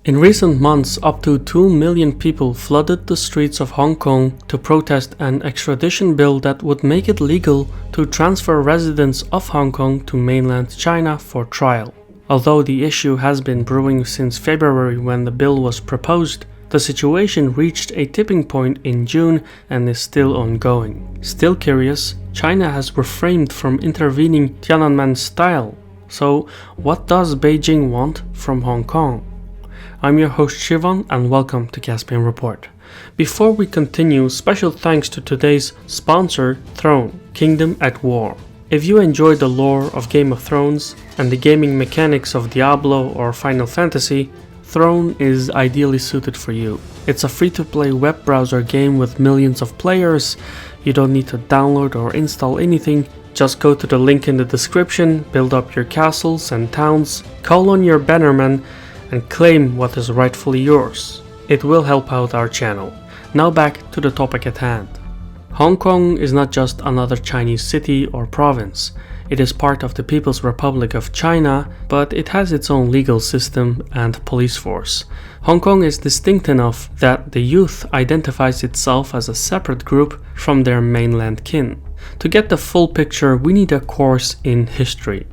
In recent months, up to 2 million people flooded the streets of Hong Kong to protest an extradition bill that would make it legal to transfer residents of Hong Kong to mainland China for trial. Although the issue has been brewing since February when the bill was proposed, the situation reached a tipping point in June and is still ongoing. Still curious, China has refrained from intervening Tiananmen-style. So, what does Beijing want from Hong Kong? I'm your host Shivan and welcome to Caspian Report. Before we continue, special thanks to today's sponsor, Throne, Kingdom at War. If you enjoy the lore of Game of Thrones and the gaming mechanics of Diablo or Final Fantasy, Throne is ideally suited for you. It's a free-to-play web browser game with millions of players. You don't need to download or install anything. Just go to the link in the description, build up your castles and towns, call on your bannermen, and claim what is rightfully yours. It will help out our channel. Now back to the topic at hand. Hong Kong is not just another Chinese city or province. It is part of the People's Republic of China, but it has its own legal system and police force. Hong Kong is distinct enough that the youth identifies itself as a separate group from their mainland kin. To get the full picture, we need a course in history.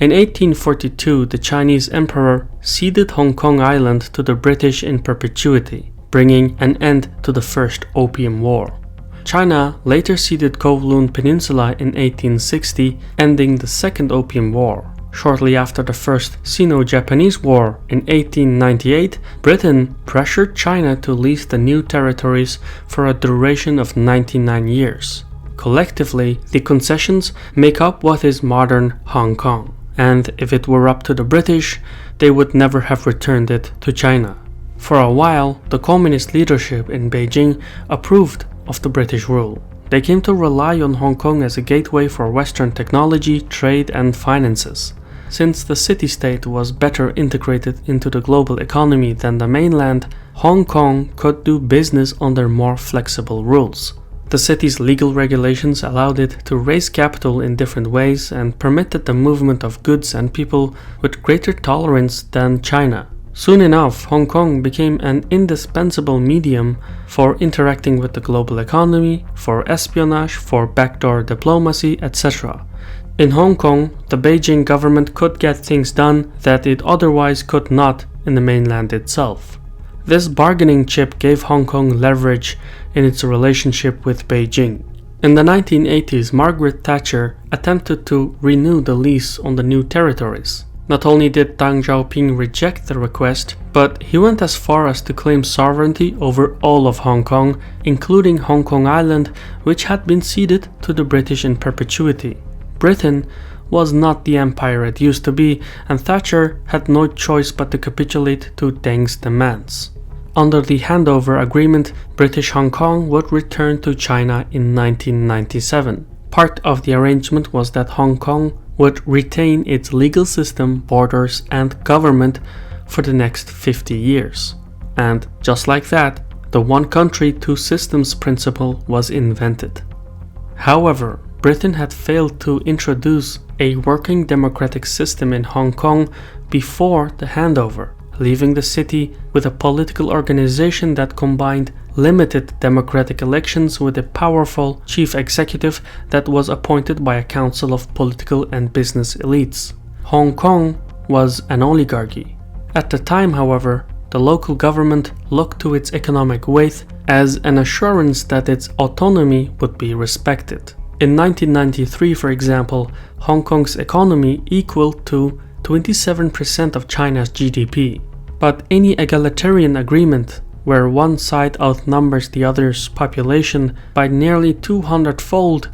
In 1842, the Chinese emperor ceded Hong Kong Island to the British in perpetuity, bringing an end to the First Opium War. China later ceded Kowloon Peninsula in 1860, ending the Second Opium War. Shortly after the First Sino-Japanese War in 1898, Britain pressured China to lease the new territories for a duration of 99 years. Collectively, the concessions make up what is modern Hong Kong. And if it were up to the British, they would never have returned it to China. For a while, the communist leadership in Beijing approved of the British rule. They came to rely on Hong Kong as a gateway for Western technology, trade and finances. Since the city-state was better integrated into the global economy than the mainland, Hong Kong could do business under more flexible rules. The city's legal regulations allowed it to raise capital in different ways and permitted the movement of goods and people with greater tolerance than China. Soon enough, Hong Kong became an indispensable medium for interacting with the global economy, for espionage, for backdoor diplomacy, etc. In Hong Kong, the Beijing government could get things done that it otherwise could not in the mainland itself. This bargaining chip gave Hong Kong leverage in its relationship with Beijing. In the 1980s, Margaret Thatcher attempted to renew the lease on the new territories. Not only did Deng Xiaoping reject the request, but he went as far as to claim sovereignty over all of Hong Kong, including Hong Kong Island, which had been ceded to the British in perpetuity. Britain was not the empire it used to be, and Thatcher had no choice but to capitulate to Deng's demands. Under the handover agreement, British Hong Kong would return to China in 1997. Part of the arrangement was that Hong Kong would retain its legal system, borders, and government for the next 50 years. And just like that, the one country, two systems principle was invented. However, Britain had failed to introduce a working democratic system in Hong Kong before the handover, leaving the city with a political organization that combined limited democratic elections with a powerful chief executive that was appointed by a council of political and business elites. Hong Kong was an oligarchy. At the time, however, the local government looked to its economic weight as an assurance that its autonomy would be respected. In 1993, for example, Hong Kong's economy equaled to 27% of China's GDP. But any egalitarian agreement where one side outnumbers the other's population by nearly 200-fold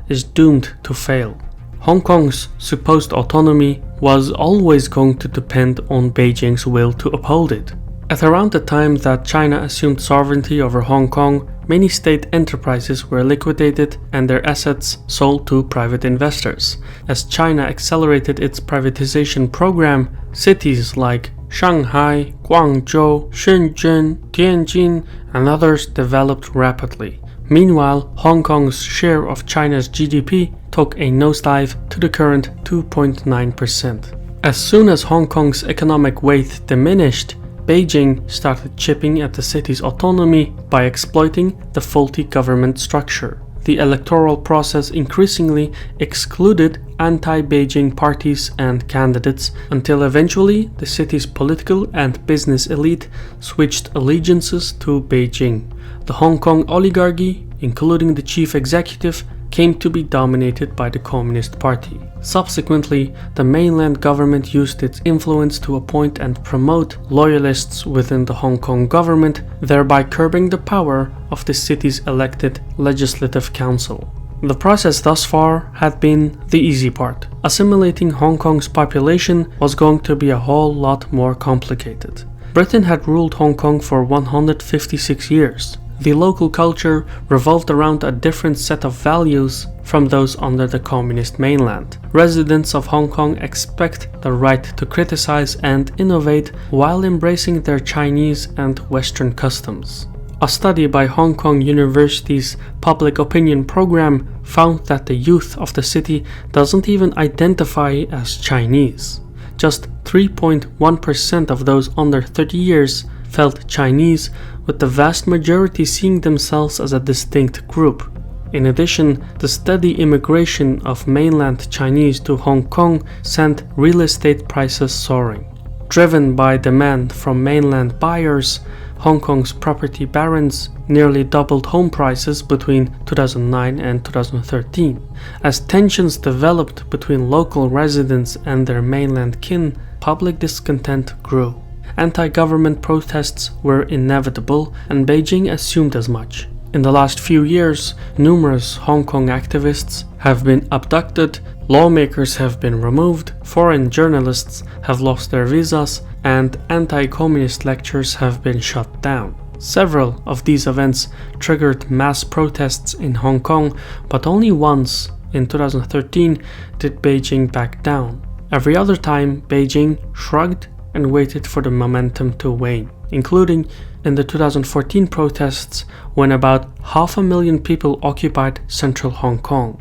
is doomed to fail. Hong Kong's supposed autonomy was always going to depend on Beijing's will to uphold it. At around the time that China assumed sovereignty over Hong Kong, many state enterprises were liquidated and their assets sold to private investors. As China accelerated its privatization program, cities like Shanghai, Guangzhou, Shenzhen, Tianjin, and others developed rapidly. Meanwhile, Hong Kong's share of China's GDP took a nosedive to the current 2.9%. As soon as Hong Kong's economic weight diminished, Beijing started chipping at the city's autonomy by exploiting the faulty government structure. The electoral process increasingly excluded anti-Beijing parties and candidates until eventually the city's political and business elite switched allegiances to Beijing. The Hong Kong oligarchy, including the chief executive, came to be dominated by the Communist Party. Subsequently, the mainland government used its influence to appoint and promote loyalists within the Hong Kong government, thereby curbing the power of the city's elected Legislative Council. The process thus far had been the easy part. Assimilating Hong Kong's population was going to be a whole lot more complicated. Britain had ruled Hong Kong for 156 years. The local culture revolved around a different set of values from those under the communist mainland. Residents of Hong Kong expect the right to criticize and innovate while embracing their Chinese and Western customs. A study by Hong Kong University's Public Opinion Program found that the youth of the city doesn't even identify as Chinese. Just 3.1% of those under 30 years felt Chinese, with the vast majority seeing themselves as a distinct group. In addition, the steady immigration of mainland Chinese to Hong Kong sent real estate prices soaring. Driven by demand from mainland buyers, Hong Kong's property barons nearly doubled home prices between 2009 and 2013. As tensions developed between local residents and their mainland kin, public discontent grew. Anti-government protests were inevitable, and Beijing assumed as much. In the last few years, numerous Hong Kong activists have been abducted, lawmakers have been removed, foreign journalists have lost their visas, and anti-communist lectures have been shut down. Several of these events triggered mass protests in Hong Kong, but only once, in 2013, did Beijing back down. Every other time, Beijing shrugged and waited for the momentum to wane, including in the 2014 protests when about 500,000 people occupied central Hong Kong.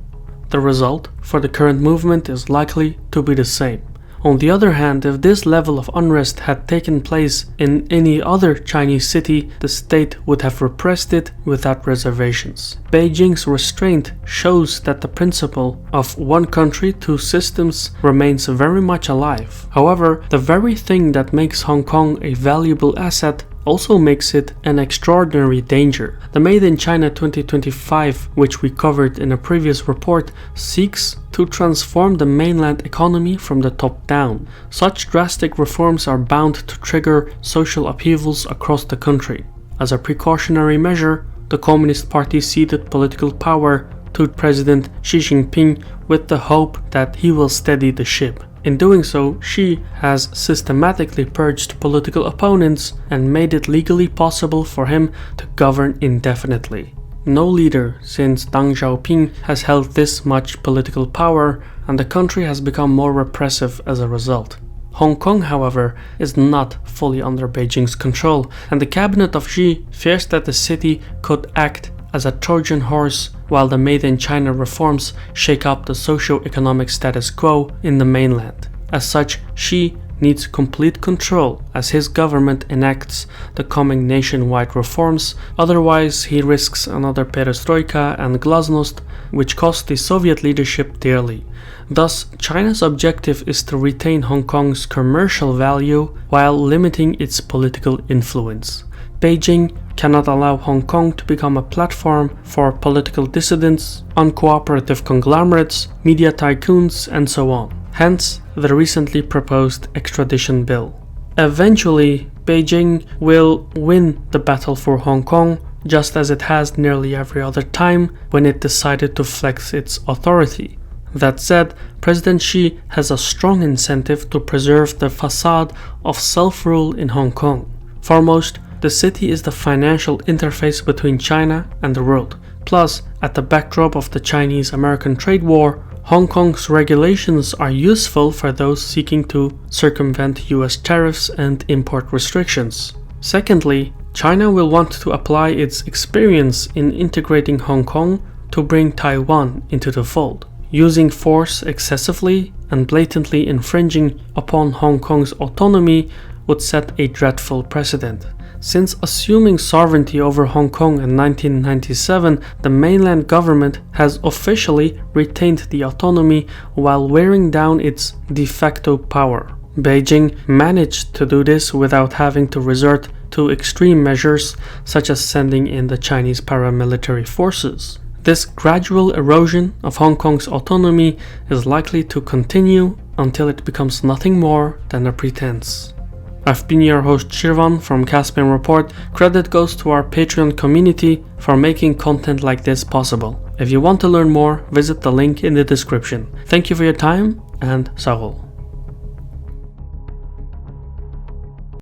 The result for the current movement is likely to be the same. On the other hand, if this level of unrest had taken place in any other Chinese city, the state would have repressed it without reservations. Beijing's restraint shows that the principle of one country, two systems remains very much alive. However, the very thing that makes Hong Kong a valuable asset also makes it an extraordinary danger. The Made in China 2025, which we covered in a previous report, seeks to transform the mainland economy from the top down. Such drastic reforms are bound to trigger social upheavals across the country. As a precautionary measure, the Communist Party ceded political power to President Xi Jinping with the hope that he will steady the ship. In doing so, Xi has systematically purged political opponents and made it legally possible for him to govern indefinitely. No leader since Deng Xiaoping has held this much political power, and the country has become more repressive as a result. Hong Kong, however, is not fully under Beijing's control, and the cabinet of Xi fears that the city could act as a Trojan horse while the Made in China reforms shake up the socio-economic status quo in the mainland. As such, Xi needs complete control as his government enacts the coming nationwide reforms, otherwise he risks another perestroika and glasnost, which cost the Soviet leadership dearly. Thus, China's objective is to retain Hong Kong's commercial value while limiting its political influence. Beijing cannot allow Hong Kong to become a platform for political dissidents, uncooperative conglomerates, media tycoons, and so on. Hence, the recently proposed extradition bill. Eventually, Beijing will win the battle for Hong Kong, just as it has nearly every other time when it decided to flex its authority. That said, President Xi has a strong incentive to preserve the facade of self-rule in Hong Kong. Foremost, the city is the financial interface between China and the world. Plus, at the backdrop of the Chinese-American trade war, Hong Kong's regulations are useful for those seeking to circumvent US tariffs and import restrictions. Secondly, China will want to apply its experience in integrating Hong Kong to bring Taiwan into the fold. Using force excessively and blatantly infringing upon Hong Kong's autonomy would set a dreadful precedent. Since assuming sovereignty over Hong Kong in 1997, the mainland government has officially retained the autonomy while wearing down its de facto power. Beijing managed to do this without having to resort to extreme measures such as sending in the Chinese paramilitary forces. This gradual erosion of Hong Kong's autonomy is likely to continue until it becomes nothing more than a pretense. I've been your host Shirvan from Caspian Report. Credit goes to our Patreon community for making content like this possible. If you want to learn more, visit the link in the description. Thank you for your time and Sarol.